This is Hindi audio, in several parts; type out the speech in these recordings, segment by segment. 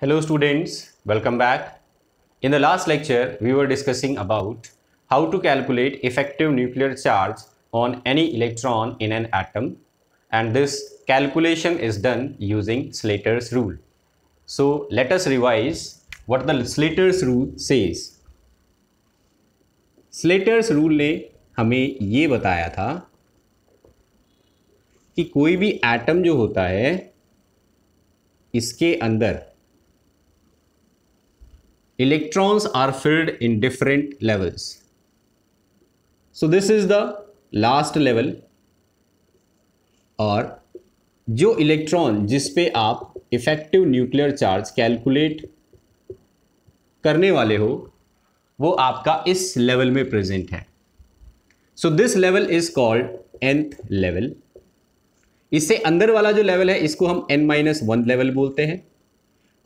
Hello students, welcome back. In the last lecture, we were discussing about how to calculate effective nuclear charge on any electron in an atom, and this calculation is done using Slater's rule. So let us revise what the Slater's rule says. Slater's rule ने हमें ये बताया था कि कोई भी एटम जो होता है इसके अंदर electrons are filled in different levels. So this is the last level, और जो इलेक्ट्रॉन जिस पे आप इफेक्टिव न्यूक्लियर चार्ज कैलकुलेट करने वाले हो वो आपका इस लेवल में प्रेजेंट है. So this level is called nth level. इससे अंदर वाला जो लेवल है इसको हम n-1 लेवल बोलते हैं,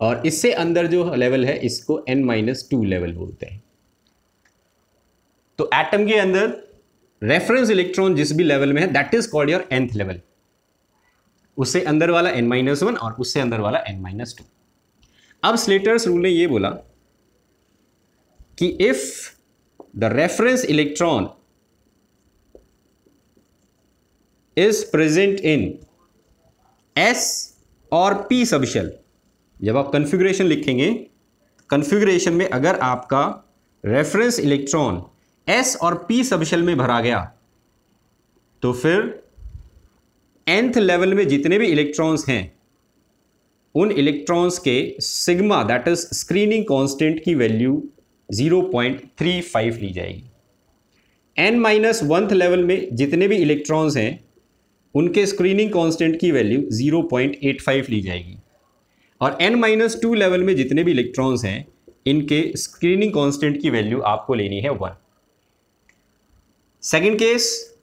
और इससे अंदर जो लेवल है इसको n-2 लेवल बोलते हैं. तो एटम के अंदर रेफरेंस इलेक्ट्रॉन जिस भी लेवल में है that is called your nth level. उससे अंदर वाला n-1 और उससे अंदर वाला n-2. अब स्लेटर्स रूल ने ये बोला कि if the reference electron is present in s और p सबशेल, जब आप कन्फिग्रेशन लिखेंगे, कन्फिग्रेशन में अगर आपका रेफरेंस इलेक्ट्रॉन s और p सबशेल में भरा गया तो फिर nth लेवल में जितने भी इलेक्ट्रॉन्स हैं उन इलेक्ट्रॉन्स के sigma that is screening constant की वैल्यू 0.35 ली जाएगी. n-1th लेवल में जितने भी इलेक्ट्रॉन्स हैं उनके स्क्रीनिंग कांस्टेंट की वैल्यू 0.85 ली जाएगी, और n-2 लेवल में जितने भी इलेक्ट्रॉन्स हैं इनके स्क्रीनिंग कांस्टेंट की वैल्यू आपको लेनी है 1. Second case,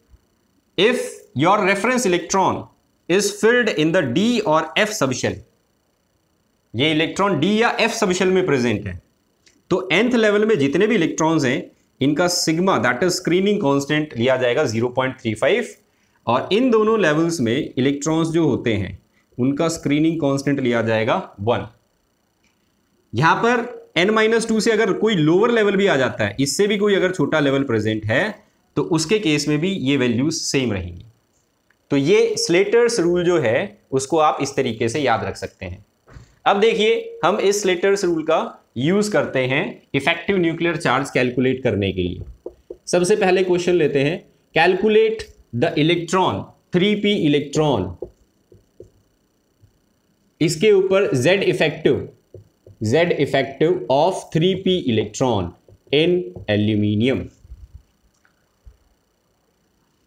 if your reference electron is filled in the d और f सबशेल, ये इलेक्ट्रॉन d या f सबशेल में प्रेजेंट है, तो nth लेवल में जितने भी इलेक्ट्रॉन्स हैं इनका sigma that is screening constant लिया जाएगा 0.35, और इन दोनों लेवल्स में इलेक्ट्रॉन्स जो होते हैं उनका स्क्रीनिंग कांस्टेंट लिया जाएगा 1. यहां पर n-2 से अगर कोई लोअर लेवल भी आ जाता है, इससे भी कोई अगर छोटा लेवल प्रेजेंट है तो उसके केस में भी ये वैल्यूज सेम रहेंगी. तो ये स्लेटर्स रूल जो है उसको आप इस तरीके से याद रख सकते हैं. अब देखिए हम इस स्लेटर्स रूल का यूज करते हैं इफेक्टिव न्यूक्लियर चार्ज कैलकुलेट करने के लिए. सबसे पहले क्वेश्चन लेते हैं, calculate the electron 3p electron, इसके ऊपर Z effective of 3p electron in aluminium.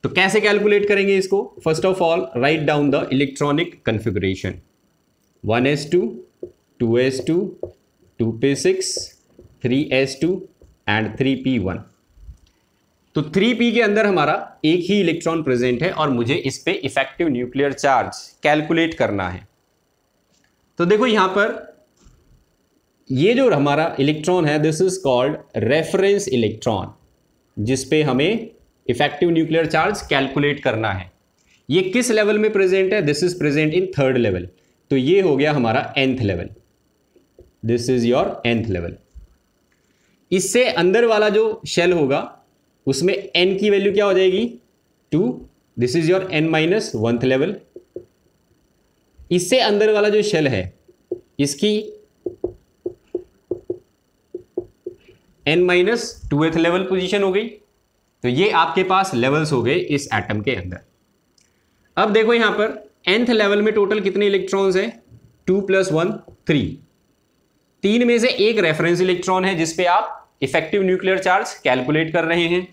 तो कैसे कैलकुलेट करेंगे इसको? First of all write down the electronic configuration. 1s2, 2s2, 2p6, 3s2 and 3p1. तो 3p के अंदर हमारा एक ही इलेक्ट्रॉन प्रेजेंट है और मुझे इस पे इफेक्टिव न्यूक्लियर चार्ज कैलकुलेट करना है. तो देखो यहां पर ये जो हमारा इलेक्ट्रॉन है this is called reference electron, जिस पे हमें इफेक्टिव न्यूक्लियर चार्ज कैलकुलेट करना है. ये किस लेवल में प्रेजेंट है? This is present in 3rd level. तो ये हो गया हमारा nth level. This is your nth level. इससे अंदर वाला जो शेल होगा उसमें n की वैल्यू क्या हो जाएगी? 2. This is your n-1th level. इससे अंदर वाला जो शेल है इसकी n-2th लेवल पोजीशन हो गई. तो ये आपके पास लेवल्स हो गए इस एटम के अंदर. अब देखो यहां पर nth लेवल में टोटल कितने इलेक्ट्रॉन्स हैं? 2 + 1 3. 3 में से एक रेफरेंस इलेक्ट्रॉन है जिस पे आप इफेक्टिव न्यूक्लियर चार्ज कैलकुलेट कर रहे हैं.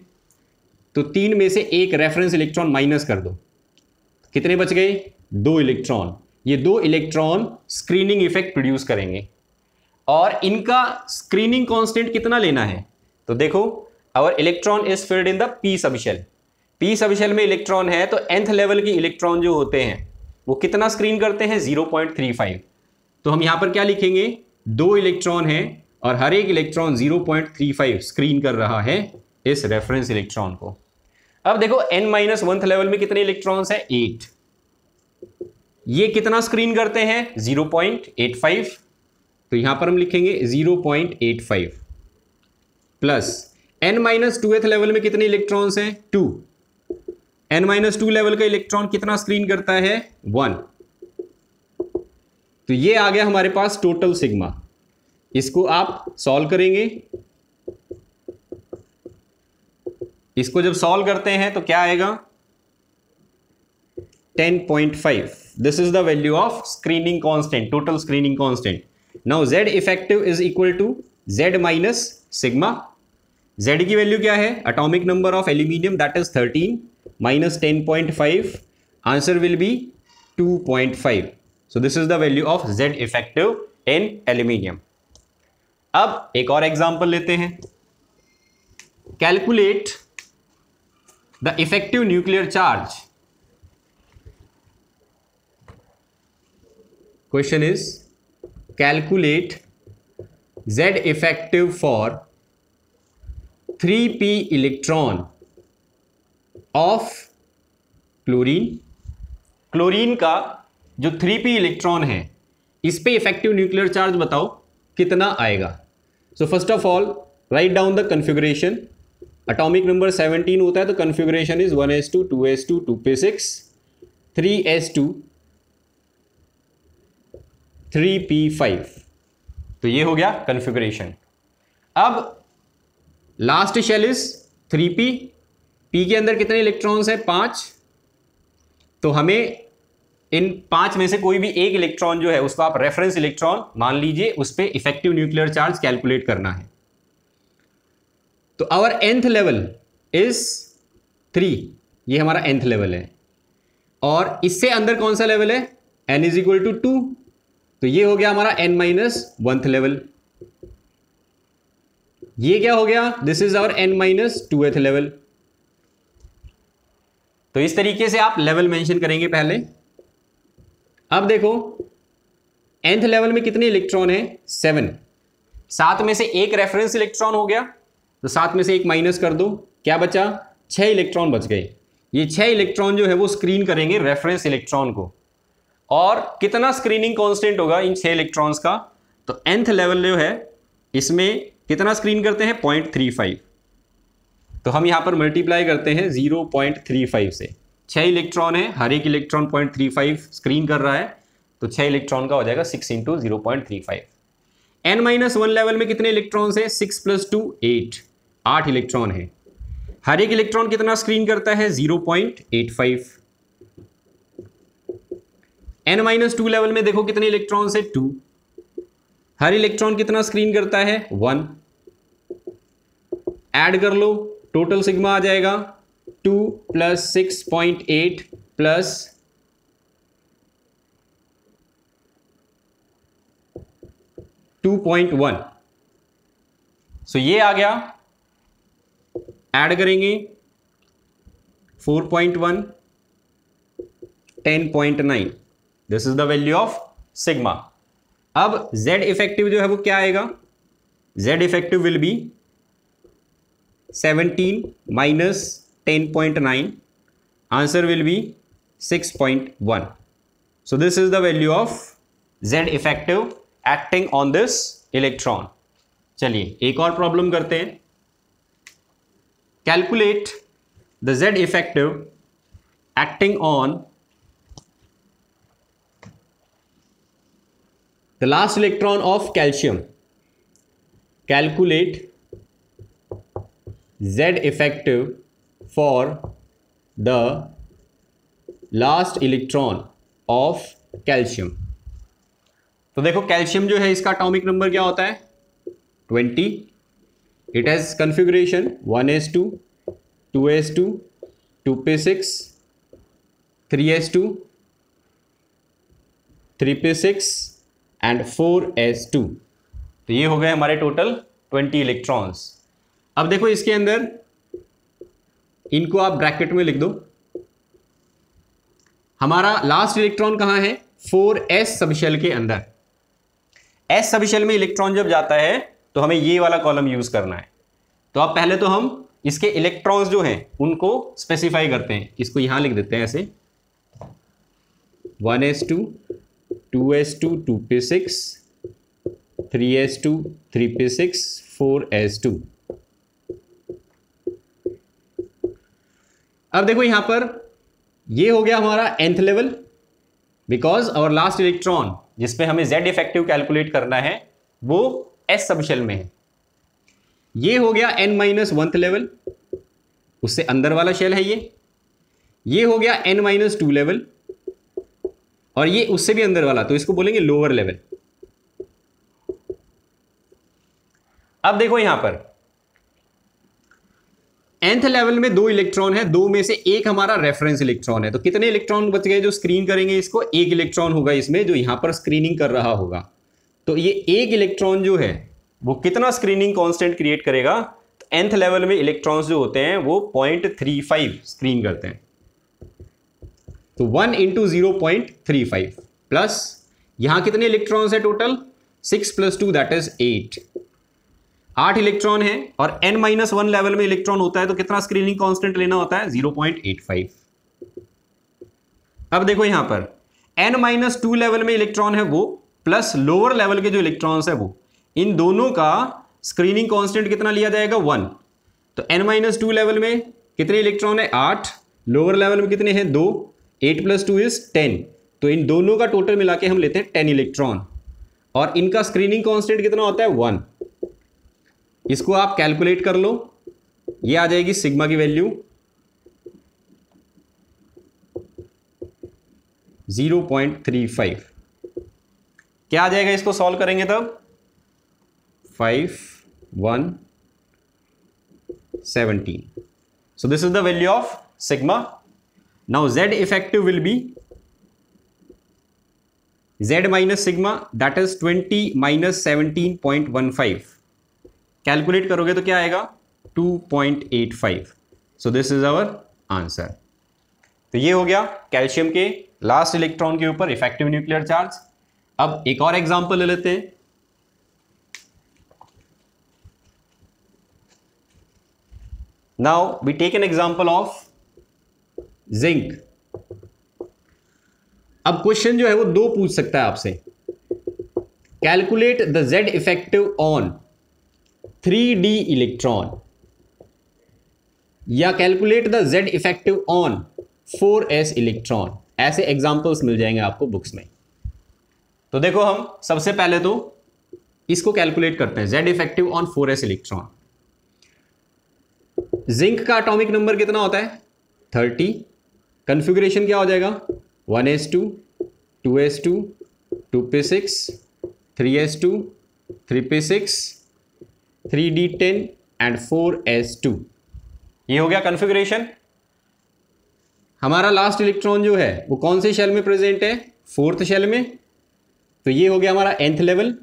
तो 3 में से एक रेफरेंस इलेक्ट्रॉन माइनस कर दो, कितने बच गए? 2 इलेक्ट्रॉन. ये 2 इलेक्ट्रॉन स्क्रीनिंग इफेक्ट प्रोड्यूस करेंगे, और इनका स्क्रीनिंग कांस्टेंट कितना लेना है? तो देखो our electron is filled in the p subshell. p subshell में इलेक्ट्रॉन है तो nth लेवल के इलेक्ट्रॉन जो होते हैं वो कितना स्क्रीन करते हैं? 0.35. तो हम यहां पर क्या लिखेंगे? 2 इलेक्ट्रॉन हैं और हर एक इलेक्ट्रॉन 0.35 स्क्रीन कर रहा है इस रेफरेंस इलेक्ट्रॉन को. अब देखो n-1th लेवल में कितने इलेक्ट्रॉन्स हैं? 8. ये कितना स्क्रीन करते हैं? 0.85. तो यहां पर हम लिखेंगे 0.85 प्लस n-2th लेवल में कितने इलेक्ट्रॉन्स हैं 2, n-2 लेवल का इलेक्ट्रॉन कितना स्क्रीन करता है 1, तो ये आ गया हमारे पास टोटल सिग्मा। इसको आप सॉल्व करेंगे, इसको जब सॉल्व करते हैं तो क्या आएगा 10.5। This is the value of screening constant, total screening constant. Now z effective is equal to z minus sigma. z की वैल्यू क्या है, atomic number of aluminium that is 13 minus 10.5, answer will be 2.5। So this is the value of z effective in aluminium. अब एक और एग्जांपल लेते हैं। Calculate the effective nuclear charge. Question is calculate Z effective for 3p electron of chlorine. Chlorine का जो 3p इलेक्ट्रॉन है इस पे इफेक्टिव न्यूक्लियर चार्ज बताओ कितना आएगा। So first of all write down the configuration. Atomic number 17 होता है तो configuration is 1s2 2s2 2p6 3s2 3p5। तो ये हो गया कन्फिगरेशन। अब last shell is 3p, p के अंदर कितने इलेक्ट्रॉन्स हैं 5, तो हमें इन 5 में से कोई भी एक इलेक्ट्रॉन जो है उसको आप रेफरेंस इलेक्ट्रॉन मान लीजिए, उस पर इफेक्टिव न्यूक्लियर चार्ज कैलकुलेट करना है। तो आवर nth लेवल इज 3, ये हमारा nth लेवल है, और इससे अंदर कौन सा लेवल है n इज इक्वल टू 2, तो ये हो गया हमारा n-1th लेवल। ये क्या हो गया, this is our n-2th level. तो इस तरीके से आप लेवल मेंशन करेंगे पहले। अब देखो nth लेवल में कितने इलेक्ट्रॉन है 7, 7 में से एक रेफरेंस इलेक्ट्रॉन हो गया, तो 7 में से एक माइनस कर दो, क्या बचा 6 इलेक्ट्रॉन बच गए। ये 6 इलेक्ट्रॉन जो है वो स्क्रीन करेंगे रेफरेंस इलेक्ट्रॉन को, और कितना स्क्रीनिंग कांस्टेंट होगा इन 6 इलेक्ट्रॉन्स का, तो nth लेवल जो है इसमें कितना स्क्रीन करते हैं 0.35, तो हम यहां पर मल्टीप्लाई करते हैं 0.35 से। 6 इलेक्ट्रॉन है, हर एक इलेक्ट्रॉन 0.35 स्क्रीन कर रहा है, तो 6 इलेक्ट्रॉन का हो जाएगा 6 इंटू 0.35। n-1 लेवल में कितने इलेक्ट्रॉन्स है 6 + 2 8, 8 इलेक्ट्रॉन है, हर एक इलेक्ट्रॉन कितना स्क्रीन करता है 0.85। n-2 लेवल में देखो कितने इलेक्ट्रॉन्स है 2, हर इलेक्ट्रॉन कितना स्क्रीन करता है 1, ऐड कर लो टोटल सिग्मा आ जाएगा 2 + 6.8 प्लस 2.1, सो ये आ गया, ऐड करेंगे 4.1 10.9, this is the value of sigma. अब Z इफेक्टिव जो है वो क्या आएगा, Z effective will B 17 minus 10.9, answer will B 6.1। So this is the value of Z effective acting on this electron. चलिए एक और प्रॉब्लम करते हैं। Calculate the Z effective acting on the last electron of calcium. Calculate Z effective for the last electron of calcium. तो देखो कैल्शियम जो है इसका एटॉमिक नंबर क्या होता है 20, it has configuration 1s2 2s2 2p6 3s2 3p6 and 4s2, तो ये हो गए हमारे टोटल 20 इलेक्ट्रॉन्स। अब देखो इसके अंदर इनको आप ब्रैकेट में लिख दो। हमारा लास्ट इलेक्ट्रॉन कहां है 4s सबशेल के अंदर। s सबशेल में इलेक्ट्रॉन जब जाता है तो हमें ये वाला कॉलम यूज करना है। तो अब पहले तो हम इसके इलेक्ट्रॉन्स जो हैं उनको स्पेसिफाई करते हैं, इसको यहां लिख देते हैं ऐसे 1s2 2s2 2p6 3s2, 3p6, 4s2। अब देखो यहां पर ये हो गया हमारा nth level, because our last electron जिसपे हमें z इफेक्टिव कैलकुलेट करना है वो s सब शेल में है। ये हो गया n-1th लेवल, उससे अंदर वाला शेल है ये हो गया n-2 लेवल, और ये उससे भी अंदर वाला, तो इसको बोलेंगे लोअर लेवल। अब देखो यहां पर nth लेवल में 2 इलेक्ट्रॉन है, 2 में से एक हमारा रेफरेंस इलेक्ट्रॉन है, तो कितने इलेक्ट्रॉन बच गए जो स्क्रीन करेंगे इसको? 1 इलेक्ट्रॉन होगा इसमें जो यहां पर स्क्रीनिंग कर रहा होगा। तो ये 1 इलेक्ट्रॉन जो है वो कितना स्क्रीनिंग कांस्टेंट क्रिएट करेगा? तो nth लेवल में इलेक्ट्रॉन्स जो होते हैं वो 0.35 स्क्रीन करते हैं, तो 1 × 0.35 प्लस यहां कितने इलेक्ट्रॉन्स है टोटल? 6 + 2 दैट इज 8 इलेक्ट्रॉन है, और n-1 लेवल में इलेक्ट्रॉन होता है तो कितना स्क्रीनिंग कांस्टेंट लेना होता है? 0.85। अब देखो यहां पर n-2 लेवल में इलेक्ट्रॉन है वो प्लस लोअर लेवल के जो इलेक्ट्रॉन्स है वो, इन दोनों का स्क्रीनिंग कांस्टेंट कितना लिया जाएगा? 1। तो n-2 लेवल में कितने इलेक्ट्रॉन है? 8। लोअर लेवल में कितने हैं? 2। 8 + 2 इज 10। तो इन दोनों का टोटल मिला के हम लेते हैं 10 इलेक्ट्रॉन, और इनका स्क्रीनिंग कांस्टेंट कितना होता है? 1। इसको आप कैलकुलेट कर लो, ये आ जाएगी सिग्मा की वैल्यू 0.35। क्या आ जाएगा इसको सॉल्व करेंगे तब? 5,1,17। So this is the value of sigma. Now z effective will be z minus sigma that is 20 - 17.15। Calculate करोगे तो क्या आएगा? 2.85। So this is our answer. तो ये हो गया कैल्शियम के लास्ट इलेक्ट्रॉन के ऊपर इफेक्टिव न्यूक्लियर चार्ज। अब एक और एग्जांपल ले लेते हैं। Now we take an example of zinc. अब क्वेश्चन जो है वो 2 पूछ सकता है आपसे। Calculate the z effective on 3d electron, या calculate the z effective on 4s electron. ऐसे एग्जांपल्स मिल जाएंगे आपको बुक्स में। तो देखो हम सबसे पहले तो इसको कैलकुलेट करते हैं, z effective on 4s electron. Zinc का एटॉमिक नंबर कितना होता है? 30। कॉन्फ़िगरेशन क्या हो जाएगा? 1s2, 2s2, 2p6, 3s2, 3p6, 3d10 and 4s2। ये हो गया कॉन्फ़िगरेशन। हमारा लास्ट इलेक्ट्रॉन जो है वो कौन से शेल में प्रेजेंट है? 4th शेल में। तो ये हो गया हमारा nth लेवल।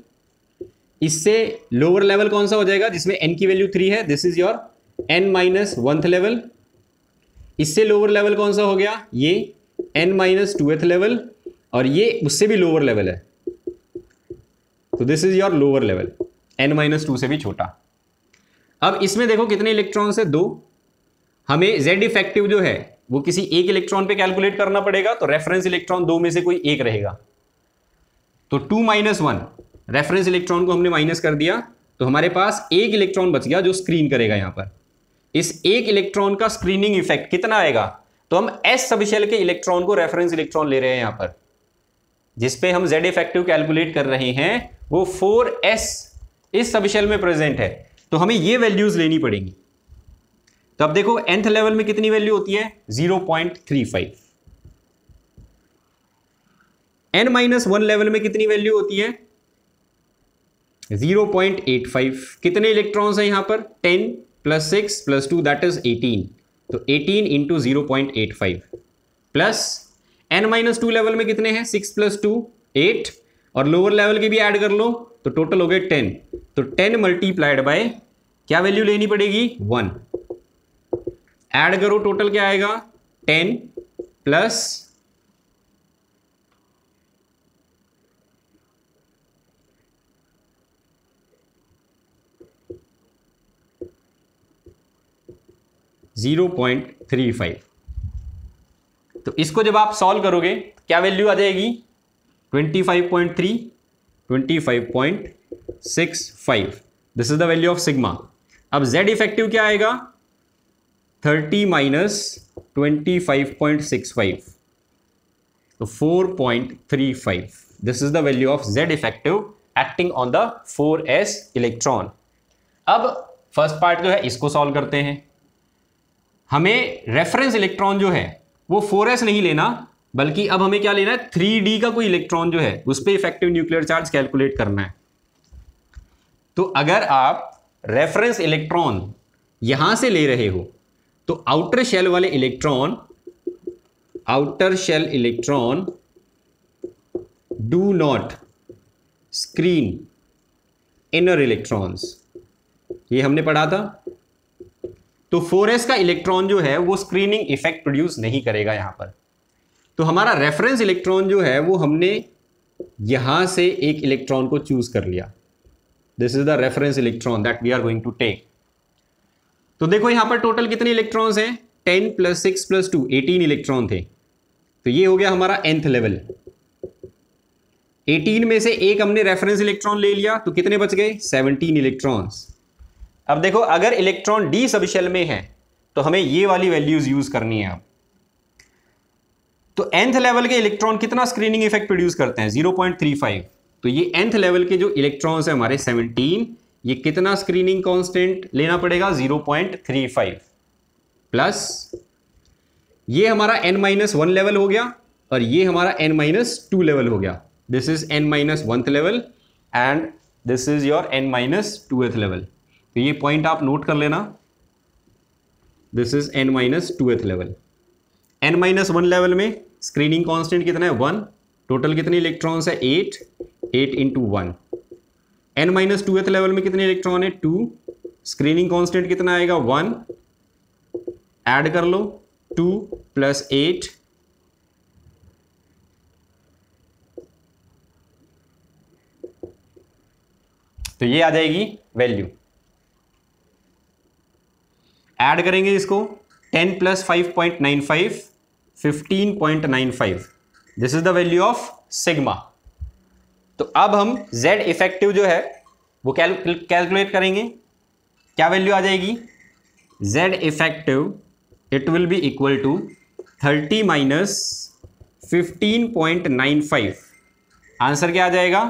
इससे लोअर लेवल कौन सा हो जाएगा जिसमें n की वैल्यू 3 है? This is your n-1th level. इससे लोअर लेवल कौन सा हो गया? ये n-2th लेवल, और ये उससे भी लोअर लेवल है, तो this is your lower level, n-2 से भी छोटा। अब इसमें देखो कितने इलेक्ट्रॉन्स है? 2। हमें z इफेक्टिव जो है वो किसी एक इलेक्ट्रॉन पे कैलकुलेट करना पड़ेगा, तो रेफरेंस इलेक्ट्रॉन 2 में से कोई एक रहेगा। तो 2 - 1 रेफरेंस इलेक्ट्रॉन को हमने माइनस कर दिया, तो हमारे पास एक इलेक्ट्रॉन बच गया जो स्क्रीन करेगा। यहां पर इस एक इलेक्ट्रॉन का स्क्रीनिंग इफेक्ट कितना आएगा? तो हम s सबशेल के इलेक्ट्रॉन को रेफरेंस इलेक्ट्रॉन ले रहे हैं यहां पर, जिसपे हम z इफेक्टिव कैलकुलेट कर रहे हैं, वो 4s इस सबशेल में प्रेजेंट है, तो हमें ये वैल्यूज लेनी पड़ेंगी। तो अब देखो nth लेवल में कितनी वैल्यू होती है? 0.35। n-1 लेवल में कितनी वैल्यू होती है? 0.85। कितने इलेक्ट्रॉन्स हैं यहां पर? 10 + 6 + 2 दैट इज 18। तो 18 × 0.85 प्लस n-2 लेवल में कितने हैं? 6 + 2 8, और लोअर लेवल के भी ऐड कर लो तो टोटल हो गए 10। तो 10 मल्टीप्लाइड बाय क्या वैल्यू लेनी पड़ेगी? 1। ऐड करो, टोटल क्या आएगा? 10 प्लस 0.35। तो इसको जब आप सॉल्व करोगे क्या वैल्यू आ जाएगी? 25.3, 25.3, 0.65, this is the value of sigma. अब z इफेक्टिव क्या आएगा, 30 माइनस 25.65, तो 4.35, this is the value of z effective acting on the 4s electron. अब फर्स्ट पार्ट जो है इसको सॉल्व करते हैं। हमें रेफरेंस इलेक्ट्रॉन जो है वो 4s नहीं लेना, बल्कि अब हमें क्या लेना है, 3d का कोई इलेक्ट्रॉन जो है उस पर इफेक्टिव न्यूक्लियर चार्ज कैलकुलेट करना है। तो अगर आप रेफरेंस इलेक्ट्रॉन यहां से ले रहे हो तो आउटर शेल वाले electron, outer shell electron do not screen inner electrons, ये हमने पढ़ा था। तो 4s का इलेक्ट्रॉन जो है वो स्क्रीनिंग इफेक्ट प्रोड्यूस नहीं करेगा यहां पर। तो हमारा रेफरेंस इलेक्ट्रॉन जो है वो हमने यहां से एक इलेक्ट्रॉन को चूज कर लिया, this is the reference electron that we are going to take. तो देखो यहां पर टोटल कितने इलेक्ट्रॉन्स हैं, 10 + 6 + 2, 18 इलेक्ट्रॉन थे। तो ये हो गया हमारा nth लेवल। 18 में से एक हमने रेफरेंस इलेक्ट्रॉन ले लिया, तो कितने बच गए, 17 इलेक्ट्रॉन्स। अब देखो अगर इलेक्ट्रॉन डी सबशेल में है तो हमें ये वाली वैल्यूज यूज करनी है। अब तो nth लेवल के इलेक्ट्रॉन कितना स्क्रीनिंग इफेक्ट प्रोड्यूस करते हैं, 0.35। तो ये nth लेवल के जो इलेक्ट्रॉन्स है हमारे 17, ये कितना स्क्रीनिंग कांस्टेंट लेना पड़ेगा, 0.35 प्लस ये हमारा n-1 लेवल हो गया और ये हमारा n-2 लेवल हो गया। This is n-1th level and this is your n-2th level. तो ये पॉइंट आप नोट कर लेना, this is n-2th level. n-1 level में स्क्रीनिंग कांस्टेंट कितना है, 1। टोटल कितने इलेक्ट्रॉन्स है, 8 × 1। n-2th लेवल में कितने इलेक्ट्रॉन है, 2। स्क्रीनिंग कांस्टेंट कितना आएगा, 1। ऐड कर लो, 2 + 8, तो ये आ जाएगी वैल्यू। ऐड करेंगे इसको, 10 + 5.95, 15.95, this is the value of sigma. तो अब हम z इफेक्टिव जो है वो कैलकुलेट करेंगे। क्या वैल्यू आ जाएगी, z effective it will be equal to 30 माइनस 15.95, आंसर क्या आ जाएगा,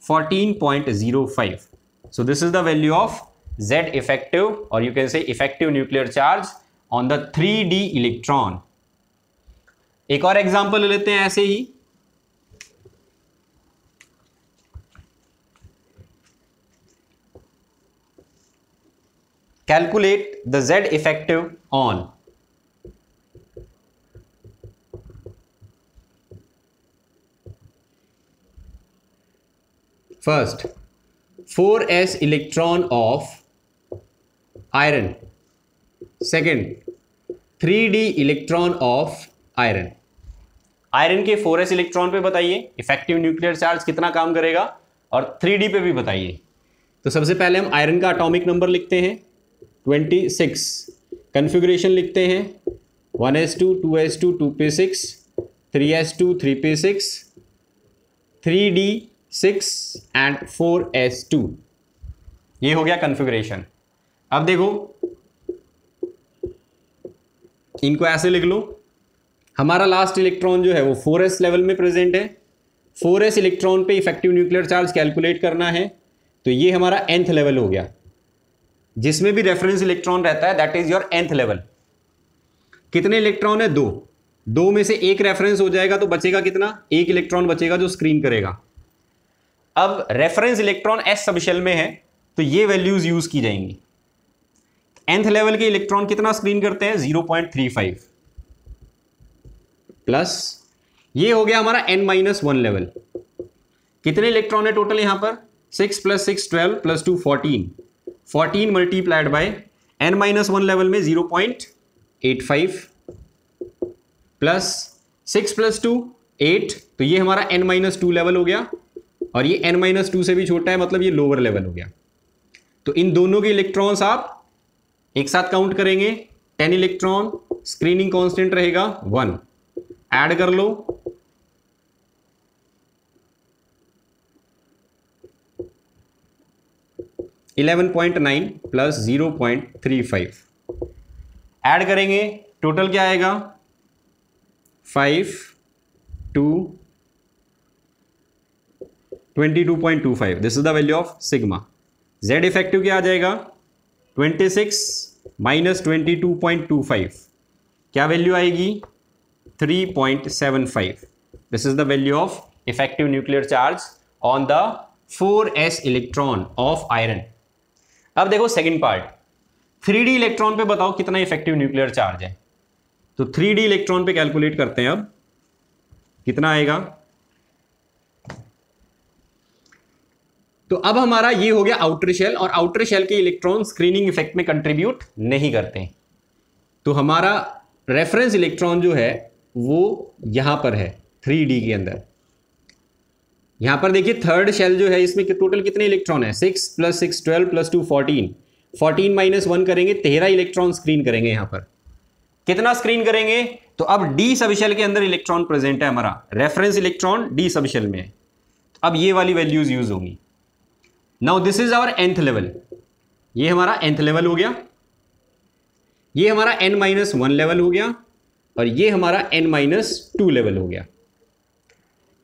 14.05। So this is the value of z effective, और you can say effective nuclear charge on the 3d electron. एक और एग्जांपल ले लेते हैं ऐसे ही। Calculate the z effective on first 4s electron of iron, second 3d electron of iron. Iron के 4s इलेक्ट्रॉन पे बताइए इफेक्टिव न्यूक्लियर चार्ज कितना काम करेगा, और 3d पे भी बताइए। तो सबसे पहले हम आयरन का एटॉमिक नंबर लिखते हैं 26, कन्फिगरेशन लिखते हैं 1s2 2s2 2p6 3s2 3p6 3d6 and 4s2, ये हो गया कन्फिगरेशन। अब देखो इनको ऐसे लिख लो, हमारा लास्ट इलेक्ट्रॉन जो है वो 4s लेवल में प्रेजेंट है। 4s इलेक्ट्रॉन पे इफेक्टिव न्यूक्लियर चार्ज कैलकुलेट करना है, तो ये हमारा nth लेवल हो गया। जिसमें भी रेफरेंस इलेक्ट्रॉन रहता है that is your nth level. कितने इलेक्ट्रॉन है, 2 में से एक रेफरेंस हो जाएगा तो बचेगा कितना, एक इलेक्ट्रॉन बचेगा जो स्क्रीन करेगा। अब रेफरेंस इलेक्ट्रॉन s सबशेल में है तो ये वैल्यूज यूज की जाएंगी। nth लेवल के इलेक्ट्रॉन कितना स्क्रीन करते हैं, 0.35 प्लस ये हो गया हमारा n-1 लेवल। कितने इलेक्ट्रॉन है टोटल यहां पर, 6 + 6 12 + 2 14 मल्टीप्लाइड बाय n-1 लेवल में 0.85 प्लस 6 + 2 8, तो ये हमारा n-2 लेवल हो गया, और ये n-2 से भी छोटा है, मतलब ये लोअर लेवल हो गया। तो इन दोनों के इलेक्ट्रॉन्स आप एक साथ काउंट करेंगे, 10 इलेक्ट्रॉन, स्क्रीनिंग कांस्टेंट रहेगा 1, ऐड कर लो, 11.9 प्लस 0.35 ऐड करेंगे, टोटल क्या आएगा 5 to 22.25. This is the value of sigma. Z effective क्या आ जाएगा 26 माइनस 22.25, क्या वैल्यू आएगी 3.75. This is the value of effective nuclear charge on the 4s electron of iron. अब देखो सेकंड पार्ट, 3d इलेक्ट्रॉन पे बताओ कितना इफेक्टिव न्यूक्लियर चार्ज है. तो 3d इलेक्ट्रॉन पे कैलकुलेट करते हैं. अब कितना आएगा, तो अब हमारा ये हो गया आउटर शेल, और आउटर शेल के इलेक्ट्रॉन स्क्रीनिंग इफेक्ट में कंट्रीब्यूट नहीं करते. तो हमारा रेफरेंस इलेक्ट्रॉन जो है वो यहां पर है 3d के अंदर. यहां पर देखिए थर्ड शेल जो है इसमें टोटल कितने इलेक्ट्रॉन है 6 + 6 12 + 2 14. 14 - 1 करेंगे 13 इलेक्ट्रॉन स्क्रीन करेंगे. यहां पर कितना स्क्रीन करेंगे, तो अब डी सबशेल के अंदर इलेक्ट्रॉन प्रेजेंट है, हमारा रेफरेंस इलेक्ट्रॉन डी सबशेल में है. अब ये वाली वैल्यूज यूज होंगी. Now this is our nth level, ये हमारा nth लेवल हो गया, ये हमारा n-1 लेवल हो गया, और ये हमारा n-2 लेवल हो गया.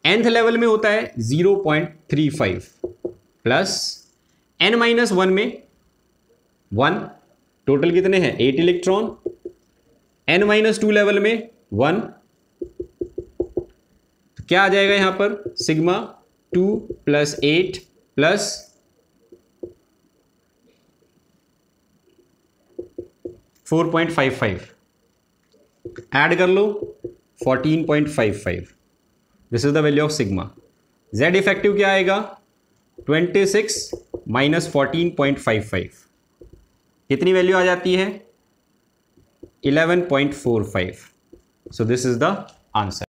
nth लेवल में होता है 0.35 प्लस n-1 में 1, टोटल कितने हैं 8 इलेक्ट्रॉन. n-2 लेवल में 1, तो क्या आ जाएगा यहां पर सिग्मा 2 + 8 प्लस 4.55, ऐड कर लो 14.55. This is the value of sigma. Z effective क्या आएगा 26 माइनस 14.55, कितनी वैल्यू आ जाती है 11.45. सो दिस इज द आंसर.